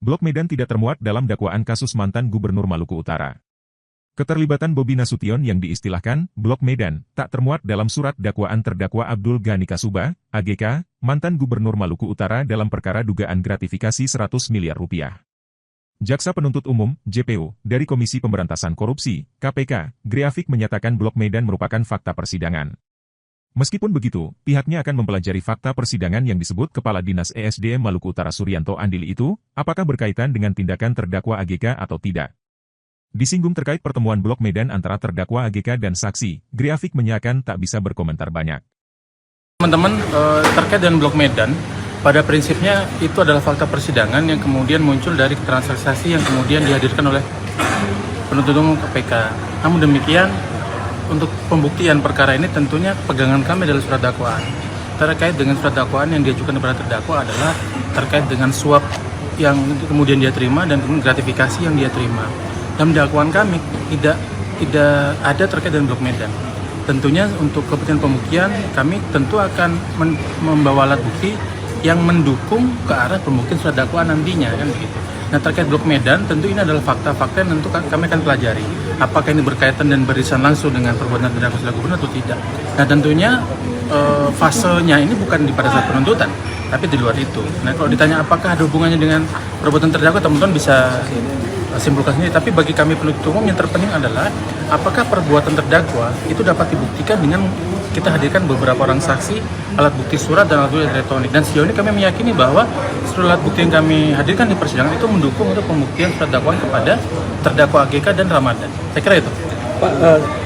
Blok Medan tidak termuat dalam dakwaan kasus mantan Gubernur Maluku Utara. Keterlibatan Bobi Nasution yang diistilahkan Blok Medan tak termuat dalam surat dakwaan terdakwa Abdul Ghani Kasuba, AGK, mantan Gubernur Maluku Utara dalam perkara dugaan gratifikasi 100 miliar rupiah. Jaksa Penuntut Umum, JPU, dari Komisi Pemberantasan Korupsi, KPK, Greafik menyatakan Blok Medan merupakan fakta persidangan. Meskipun begitu, pihaknya akan mempelajari fakta persidangan yang disebut Kepala Dinas ESDM Maluku Utara Suryanto Andili itu, apakah berkaitan dengan tindakan terdakwa AGK atau tidak. Disinggung terkait pertemuan Blok Medan antara terdakwa AGK dan saksi, Greafik menyatakan tak bisa berkomentar banyak. Teman-teman, terkait dengan Blok Medan, pada prinsipnya itu adalah fakta persidangan yang kemudian muncul dari keterangan saksi yang kemudian dihadirkan oleh penuntut umum KPK. Namun demikian, untuk pembuktian perkara ini tentunya pegangan kami adalah surat dakwaan. Terkait dengan surat dakwaan yang diajukan kepada terdakwa adalah terkait dengan suap yang kemudian dia terima dan kemudian gratifikasi yang dia terima. Dalam dakwaan kami tidak ada terkait dengan Blok Medan. Tentunya untuk kepentingan pembuktian kami tentu akan membawa alat bukti yang mendukung ke arah pembuktian surat dakwaan nantinya, kan begitu. Nah, terkait Blok Medan, tentu ini adalah fakta-fakta yang tentu kami akan pelajari. Apakah ini berkaitan dan beririsan langsung dengan perbuatan terdakwa selaku gubernur atau tidak. Nah, tentunya fasenya ini bukan pada saat penuntutan, tapi di luar itu. Nah, kalau ditanya apakah ada hubungannya dengan perbuatan terdakwa, teman-teman bisa simpulkan sendiri. Tapi bagi kami penuntut umum yang terpenting adalah apakah perbuatan terdakwa itu dapat dibuktikan dengan kita hadirkan beberapa orang saksi, alat bukti surat dan alat bukti elektronik. Dan sejauh ini kami meyakini bahwa seluruh alat bukti yang kami hadirkan di persidangan itu mendukung untuk pembuktian surat dakwaan kepada terdakwa AGK dan Ramadan. Saya kira itu. Pak,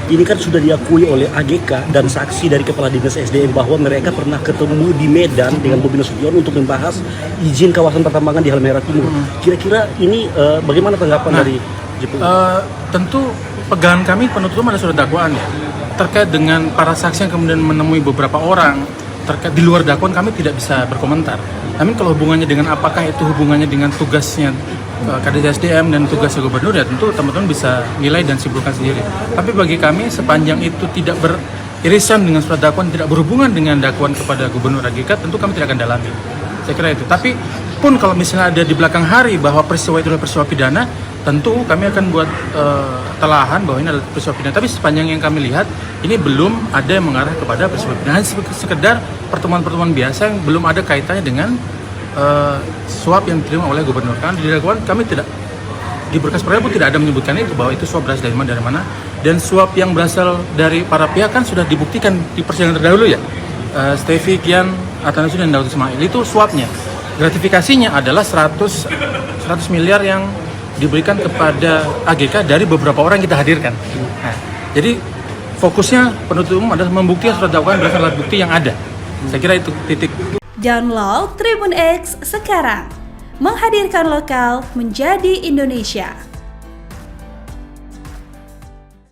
ini kan sudah diakui oleh AGK dan saksi dari Kepala Dinas SDM bahwa mereka pernah ketemu di Medan dengan Bobi Nasution untuk membahas izin kawasan pertambangan di Halmahera Timur. Kira-kira ini bagaimana tanggapan dari JPU? Tentu pegangan kami penuntut umum ada surat dakwaan ya. Terkait dengan para saksi yang kemudian menemui beberapa orang terkait di luar dakwaan kami tidak bisa berkomentar. Namun kalau hubungannya dengan apakah itu hubungannya dengan tugasnya Kadis SDM dan tugasnya gubernur ya tentu teman-teman bisa nilai dan simpulkan sendiri. Tapi bagi kami sepanjang itu tidak beririsan dengan surat dakwaan, tidak berhubungan dengan dakwaan kepada gubernur AGK, tentu kami tidak akan dalami. Saya kira itu. Tapi pun kalau misalnya ada di belakang hari bahwa peristiwa itu adalah peristiwa pidana, tentu kami akan buat telahan bahwa ini adalah peristiwa pidana. Tapi sepanjang yang kami lihat, ini belum ada yang mengarah kepada peristiwa pidana. Sekedar pertemuan-pertemuan biasa yang belum ada kaitannya dengan suap yang diterima oleh gubernur. Karena di dakwaan kami tidak, di berkas perkara pun tidak ada menyebutkan itu, bahwa itu suap berasal dari mana. Dan suap yang berasal dari para pihak kan sudah dibuktikan di persidangan terdahulu ya. Stevi, Kian, Atanasu dan Daud Ismail itu suapnya. Gratifikasinya adalah 100 miliar yang diberikan kepada AGK dari beberapa orang yang kita hadirkan. Nah, jadi fokusnya penuntut umum adalah membuktikan surat dakwaan berdasarkan alat bukti yang ada. Saya kira itu titik. Download Tribun X sekarang, menghadirkan lokal menjadi Indonesia.